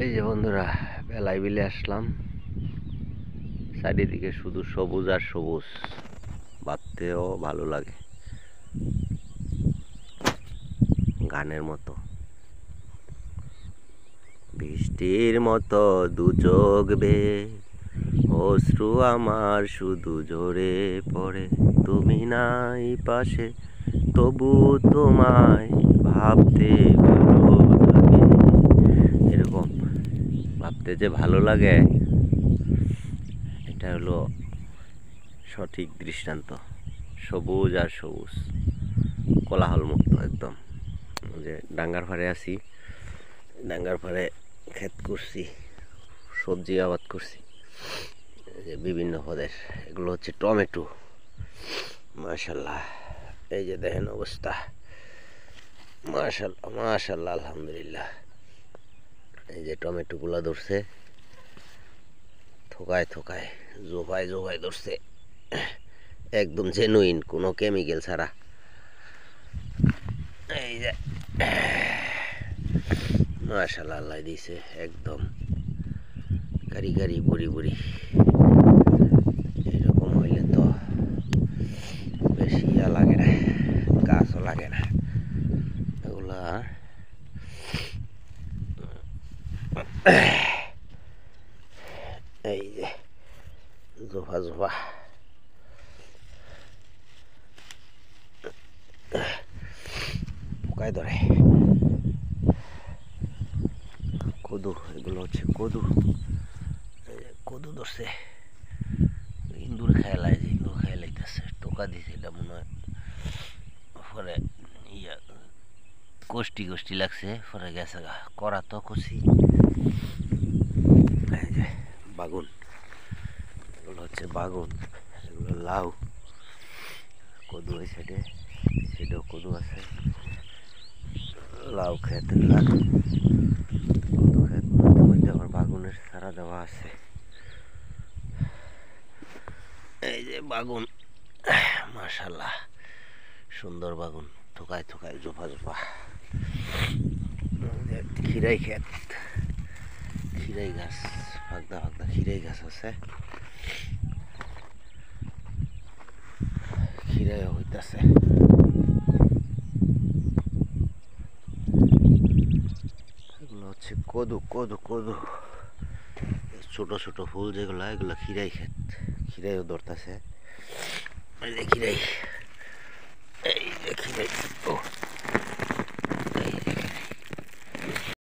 এই যে বন্ধুরা, বেলায় বিলে আসলাম। চারিদিকে শুধু সবুজ আর সবুজ, ভাবতেও ভালো লাগে, গানের মতো। বৃষ্টির মতো দু চোখ বেয়ে অশ্রু আমার শুধু ঝরে পড়ে, তুমি নাই পাশে তবু তোমায় ভাবতে ভালো লাগে। এরকম ভাবতে যে ভালো লাগে, এটা হলো সঠিক দৃষ্টান্ত। সবুজ আর সবুজ, কোলাহল মুক্ত একদম। যে ডাঙ্গার পাড়ে আছি, ডাঙ্গার পাড়ে ক্ষেত করছি, সবজি আবাদ করছি, যে বিভিন্ন পদের। এগুলো হচ্ছে টমেটো, মাশাল্লাহ। এই যে দেখেন অবস্থা, মাশাল্লাহ মাশাল্লাহ, আলহামদুলিল্লাহ। এই যে টমেটোগুলো ধরছে থোকায় থোকায়, জোপায় জোপায় ধরছে, একদম জেনুইন, কোনো কেমিক্যাল ছাড়া। এই যে মাশাল্লাহ, আল্লাহ দিছে একদম কারি কারি বুড়ি বুড়ি। এরকম হইলে তো বেশি লাগে না, গাছও লাগে না এগুলা। এই যে জোফা জোফা, পোকায় ধরে। কদু, এগুলো হচ্ছে কদু। কদু ধরছে, ইন্দুর খেলায়, যে ইন্দুর খেলাইতেছে, টোকা দিছে, এটা মনে হয় পরে ইয়া কষ্টি কষ্টি লাগছে, পরে গেছে গা করা তো খুশি। এই যে বাগুন, এগুলো হচ্ছে বাগুন, এগুলো লাউ। কদু ওই সাইডে, সেটাও কদু আছে, লাউ ক্ষেত, কদু ক্ষেত, মধ্যে মধ্যে আবার বাগুনের চারা দেওয়া আছে। এই যে বাগুন, মাশাল্লাহ, সুন্দর বাগুন, থোকায় থোকায়, জোফা জোফা। খিরাই ক্ষেত, খিরাই গাছ, ফাঁকদা ফাঁকদা খিরাই গাছ আছে, খিরাইও হইতেছে। এগুলো হচ্ছে কদু কদু কদু, ছোট ছোট ফুল যেগুলো, এগুলো খিরাই ক্ষেত, খিরাইও ধরতেছে। এই যে খিরাই, এই যে খিরাই, ও